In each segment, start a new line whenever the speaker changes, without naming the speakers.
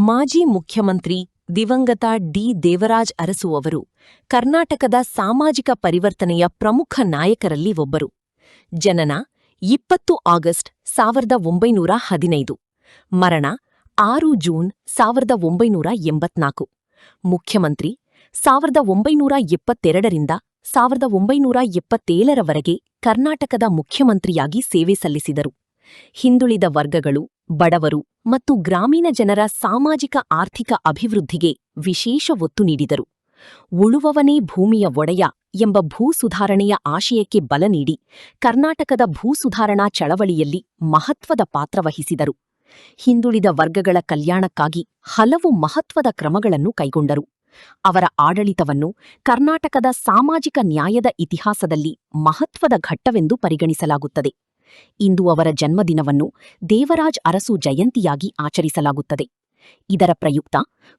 ಮಾಜಿ ಮುಖ್ಯಮಂತ್ರಿ ದಿವಂಗತ ಡಿ. ದೇವರಾಜ್ ಅರಸು ಅವರು ಕರ್ನಾಟಕದ ಸಾಮಾಜಿಕ ಪರಿವರ್ತನೆಯ ಪ್ರಮುಖ ನಾಯಕರಲ್ಲಿ ಒಬ್ಬರು. ಜನನ 20 ಆಗಸ್ಟ್ 1915. ಮರಣ 6 ಜೂನ್ 1984. ಮುಖ್ಯಮಂತ್ರಿ 1972ರಿಂದ 1977ರವರೆಗೆ ಕರ್ನಾಟಕದ ಮುಖ್ಯಮಂತ್ರಿಯಾಗಿ ಸೇವೆ ಸಲ್ಲಿಸಿದರು. ಹಿಂದುಳಿದ ವರ್ಗಗಳು, ಬಡವರು ಮತ್ತು ಗ್ರಾಮೀಣ ಜನರ ಸಾಮಾಜಿಕ ಆರ್ಥಿಕ ಅಭಿವೃದ್ಧಿಗೆ ವಿಶೇಷ ಒತ್ತು ನೀಡಿದರು. ಉಳುವವನೇ ಭೂಮಿಯ ಒಡೆಯ ಎಂಬ ಭೂ ಸುಧಾರಣೆಯ ಆಶಯಕ್ಕೆ ಬಲ ನೀಡಿ ಕರ್ನಾಟಕದ ಭೂಸುಧಾರಣಾ ಚಳವಳಿಯಲ್ಲಿ ಮಹತ್ವದ ಪಾತ್ರ ವಹಿಸಿದರು. ಹಿಂದುಳಿದ ವರ್ಗಗಳ ಕಲ್ಯಾಣಕ್ಕಾಗಿ ಹಲವು ಮಹತ್ವದ ಕ್ರಮಗಳನ್ನು ಕೈಗೊಂಡರು. ಅವರ ಆಡಳಿತವನ್ನು ಕರ್ನಾಟಕದ ಸಾಮಾಜಿಕ ನ್ಯಾಯದ ಇತಿಹಾಸದಲ್ಲಿ ಮಹತ್ವದ ಘಟ್ಟವೆಂದು ಪರಿಗಣಿಸಲಾಗುತ್ತದೆ. ಇಂದು ಅವರ ಜನ್ಮದಿನವನ್ನು ದೇವರಾಜ್ ಅರಸು ಜಯಂತಿಯಾಗಿ ಆಚರಿಸಲಾಗುತ್ತದೆ. ಇದರ ಪ್ರಯುಕ್ತ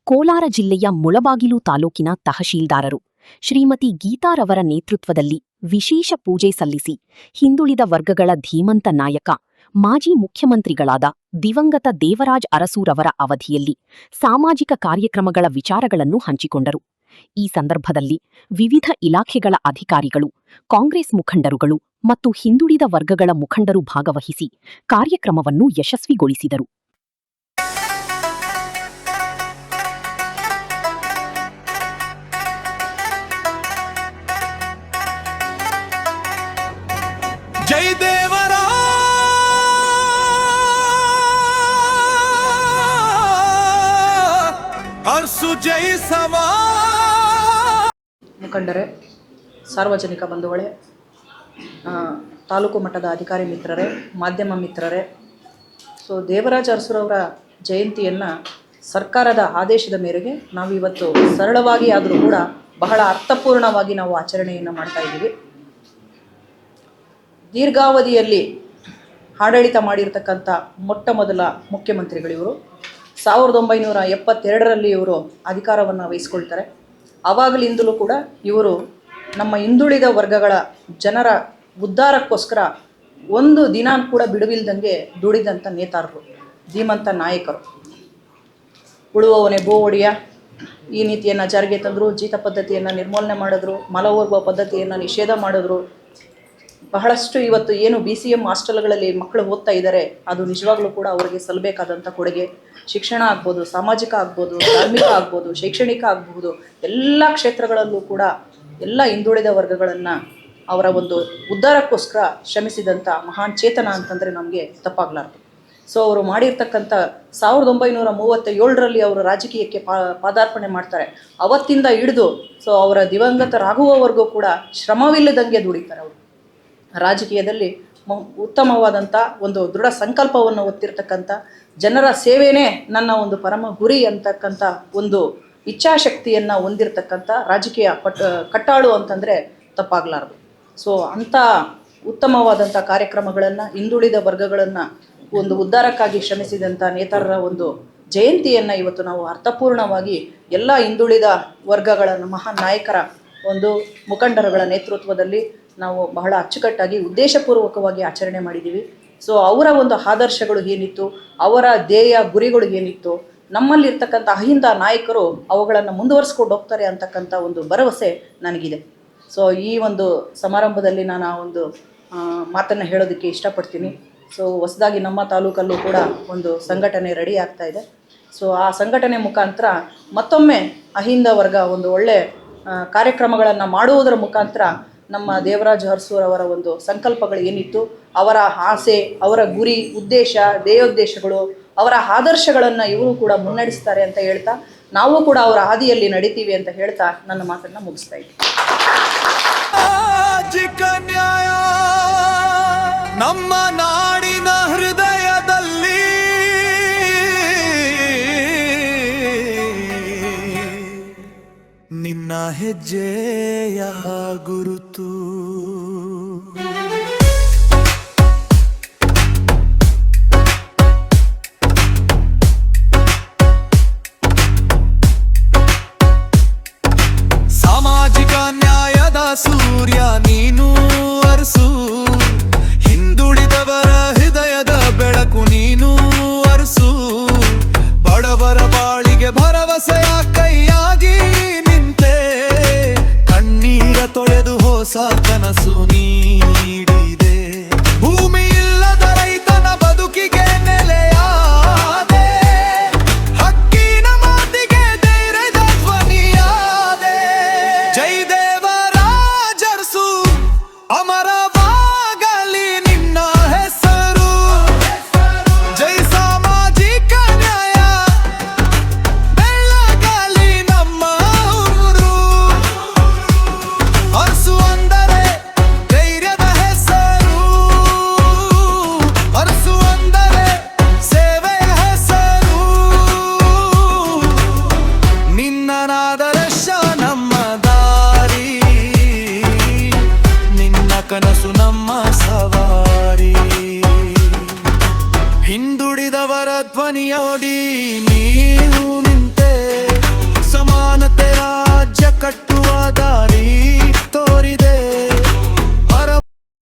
ಕೋಲಾರ ಜಿಲ್ಲೆಯ ಮುಳಬಾಗಿಲು ತಾಲೂಕಿನ ತಹಶೀಲ್ದಾರರು ಶ್ರೀಮತಿ ಗೀತಾರವರ ನೇತೃತ್ವದಲ್ಲಿ ವಿಶೇಷ ಪೂಜೆ ಸಲ್ಲಿಸಿ ಹಿಂದುಳಿದ ವರ್ಗಗಳ ಧೀಮಂತ ನಾಯಕ, ಮಾಜಿ ಮುಖ್ಯಮಂತ್ರಿಗಳಾದ ದಿವಂಗತ ದೇವರಾಜ್ ಅರಸುರವರ ಅವಧಿಯಲ್ಲಿ ಸಾಮಾಜಿಕ ಕಾರ್ಯಕ್ರಮಗಳ ವಿಚಾರಗಳನ್ನು ಹಂಚಿಕೊಂಡರು. ಈ ಸಂದರ್ಭದಲ್ಲಿ ವಿವಿಧ ಇಲಾಖೆಗಳ ಅಧಿಕಾರಿಗಳು, ಕಾಂಗ್ರೆಸ್ ಮುಖಂಡರುಗಳು ಮತ್ತು ಹಿಂದುಳಿದ ವರ್ಗಗಳ ಮುಖಂಡರು ಭಾಗವಹಿಸಿ ಕಾರ್ಯಕ್ರಮವನ್ನು ಯಶಸ್ವಿಗೊಳಿಸಿದರು.
ಜೈ ದೇವರ ಅರಸು ಜೈ ಸವಾ.
ಮುಖಂಡರೇ, ಸಾರ್ವಜನಿಕ ಬಂಧುಗಳೇ, ತಾಲೂಕು ಮಟ್ಟದ ಅಧಿಕಾರಿ ಮಿತ್ರರೇ, ಮಾಧ್ಯಮ ಮಿತ್ರರೇ, ದೇವರಾಜ ಅರಸುರವರ ಜಯಂತಿಯನ್ನು ಸರ್ಕಾರದ ಆದೇಶದ ಮೇರೆಗೆ ನಾವಿವತ್ತು ಸರಳವಾಗಿ ಆದರೂ ಕೂಡ ಬಹಳ ಅರ್ಥಪೂರ್ಣವಾಗಿ ನಾವು ಆಚರಣೆಯನ್ನು ಮಾಡ್ತಾ ಇದ್ದೀವಿ. ದೀರ್ಘಾವಧಿಯಲ್ಲಿ ಆಡಳಿತ ಮಾಡಿರ್ತಕ್ಕಂಥ ಮೊಟ್ಟ ಮೊದಲ ಮುಖ್ಯಮಂತ್ರಿಗಳಿವರು. 1972ರಲ್ಲಿ ಇವರು ಅಧಿಕಾರವನ್ನು ವಹಿಸ್ಕೊಳ್ತಾರೆ. ಆವಾಗಲಿಂದಲೂ ಕೂಡ ಇವರು ನಮ್ಮ ಹಿಂದುಳಿದ ವರ್ಗಗಳ ಜನರ ಉದ್ಧಾರಕ್ಕೋಸ್ಕರ ಒಂದು ದಿನ ಕೂಡ ಬಿಡುವಿಲ್ದಂಗೆ ದುಡಿದಂಥ ನೇತಾರರು, ಧೀಮಂತ ನಾಯಕರು. ಉಳುವವನೇ ಭೂ ಒಡೆಯ ಈ ನೀತಿಯನ್ನು ಜಾರಿಗೆ ತಂದರು. ಜೀತ ಪದ್ಧತಿಯನ್ನು ನಿರ್ಮೂಲನೆ ಮಾಡಿದ್ರು. ಮಲವರ್ಗ ಪದ್ಧತಿಯನ್ನು ನಿಷೇಧ ಮಾಡಿದ್ರು. ಬಹಳಷ್ಟು ಇವತ್ತು ಏನು BCM ಹಾಸ್ಟೆಲ್ಗಳಲ್ಲಿ ಮಕ್ಕಳು ಓದ್ತಾ ಇದ್ದಾರೆ, ಅದು ನಿಜವಾಗ್ಲೂ ಕೂಡ ಅವರಿಗೆ ಸಲ್ಲಬೇಕಾದಂಥ ಕೊಡುಗೆ. ಶಿಕ್ಷಣ ಆಗ್ಬೋದು, ಸಾಮಾಜಿಕ ಆಗ್ಬೋದು, ಧಾರ್ಮಿಕ ಆಗ್ಬೋದು, ಶೈಕ್ಷಣಿಕ ಆಗಬಹುದು, ಎಲ್ಲ ಕ್ಷೇತ್ರಗಳಲ್ಲೂ ಕೂಡ ಎಲ್ಲ ಹಿಂದುಳಿದ ವರ್ಗಗಳನ್ನು ಅವರ ಒಂದು ಉದ್ಧಾರಕ್ಕೋಸ್ಕರ ಶ್ರಮಿಸಿದಂಥ ಮಹಾನ್ ಚೇತನ ಅಂತಂದರೆ ನಮಗೆ ತಪ್ಪಾಗಲಾರ್ದು. ಅವರು ಮಾಡಿರ್ತಕ್ಕಂಥ 1937ರಲ್ಲಿ ಅವರು ರಾಜಕೀಯಕ್ಕೆ ಪಾದಾರ್ಪಣೆ ಮಾಡ್ತಾರೆ. ಅವತ್ತಿಂದ ಹಿಡಿದು ಅವರ ದಿವಂಗತರಾಗುವವರೆಗೂ ಕೂಡ ಶ್ರಮವಿಲ್ಲದಂಗೆ ದುಡಿತಾರೆ. ಅವರು ರಾಜಕೀಯದಲ್ಲಿ ಉತ್ತಮವಾದಂಥ ಒಂದು ದೃಢ ಸಂಕಲ್ಪವನ್ನು ಹೊತ್ತಿರ್ತಕ್ಕಂಥ, ಜನರ ಸೇವೆಯೇ ನನ್ನ ಒಂದು ಪರಮ ಗುರಿ ಅಂತಕ್ಕಂಥ ಒಂದು ಇಚ್ಛಾಶಕ್ತಿಯನ್ನು ಹೊಂದಿರತಕ್ಕಂಥ ರಾಜಕೀಯ ಕಟ್ಟಾಳು ಅಂತಂದರೆ ತಪ್ಪಾಗಲಾರದು. ಅಂಥ ಉತ್ತಮವಾದಂಥ ಕಾರ್ಯಕ್ರಮಗಳನ್ನು, ಹಿಂದುಳಿದ ವರ್ಗಗಳನ್ನು ಒಂದು ಉದ್ಧಾರಕ್ಕಾಗಿ ಶ್ರಮಿಸಿದಂಥ ನೇತಾರರ ಒಂದು ಜಯಂತಿಯನ್ನು ಇವತ್ತು ನಾವು ಅರ್ಥಪೂರ್ಣವಾಗಿ ಎಲ್ಲ ಹಿಂದುಳಿದ ವರ್ಗಗಳ ಮಹಾನ್ ನಾಯಕರ ಒಂದು ಮುಖಂಡರುಗಳ ನೇತೃತ್ವದಲ್ಲಿ ನಾವು ಬಹಳ ಅಚ್ಚುಕಟ್ಟಾಗಿ ಉದ್ದೇಶಪೂರ್ವಕವಾಗಿ ಆಚರಣೆ ಮಾಡಿದ್ದೀವಿ. ಅವರ ಒಂದು ಆದರ್ಶಗಳು ಏನಿತ್ತು, ಅವರ ಧ್ಯೇಯ ಗುರಿಗಳು ಏನಿತ್ತು, ನಮ್ಮಲ್ಲಿರ್ತಕ್ಕಂಥ ಅಹಿಂದ ನಾಯಕರು ಅವುಗಳನ್ನು ಮುಂದುವರಿಸ್ಕೊಂಡು ಹೋಗ್ತಾರೆ ಅಂತಕ್ಕಂಥ ಒಂದು ಭರವಸೆ ನನಗಿದೆ. ಈ ಒಂದು ಸಮಾರಂಭದಲ್ಲಿ ನಾನು ಆ ಒಂದು ಮಾತನ್ನು ಹೇಳೋದಕ್ಕೆ ಇಷ್ಟಪಡ್ತೀನಿ. ಹೊಸದಾಗಿ ನಮ್ಮ ತಾಲೂಕಲ್ಲೂ ಕೂಡ ಒಂದು ಸಂಘಟನೆ ರೆಡಿ ಆಗ್ತಾ ಇದೆ. ಆ ಸಂಘಟನೆ ಮುಖಾಂತರ ಮತ್ತೊಮ್ಮೆ ಅಹಿಂದ ವರ್ಗ ಒಂದು ಒಳ್ಳೆ ಕಾರ್ಯಕ್ರಮಗಳನ್ನು ಮಾಡುವುದರ ಮುಖಾಂತರ ನಮ್ಮ ದೇವರಾಜ ಅರಸುರವರ ಒಂದು ಸಂಕಲ್ಪಗಳು ಏನಿತ್ತು, ಅವರ ಆಸೆ, ಅವರ ಗುರಿ, ಉದ್ದೇಶ, ಧ್ಯೇಯೋದ್ದೇಶಗಳು, ಅವರ ಆದರ್ಶಗಳನ್ನು ಇವರು ಕೂಡ ಮುನ್ನಡೆಸ್ತಾರೆ ಅಂತ ಹೇಳ್ತಾ, ನಾವು ಕೂಡ ಅವರ ಹಾದಿಯಲ್ಲಿ ನಡೀತೀವಿ ಅಂತ ಹೇಳ್ತಾ ನನ್ನ ಮಾತನ್ನು ಮುಗಿಸ್ತಾ ಇದ್ದೀನಿ.
ನಮ್ಮ ನಾಡಿನ ಹೃದಯದಲ್ಲಿ ನಿನ್ನ ಹೆಜ್ಜೆಯ ಗುರುತು. ಸಾಮಾಜಿಕ ನ್ಯಾಯದ ಸೂರ್ಯ ನೀನು ಅರಸು, ಹಿಂದುಳಿದವರ ಹೃದಯದ ಬೆಳಕು ನೀನು ಅರಸು, ಬಡವರ ಬಾಳ ಬಡವರಿಗೆ ಭರವಸೆಯ ಕೈಯಾಗಿ ನಿಂತೆ, ಕಣ್ಣೀರ ತೊಳೆದು ಹೊಸ ಕನಸು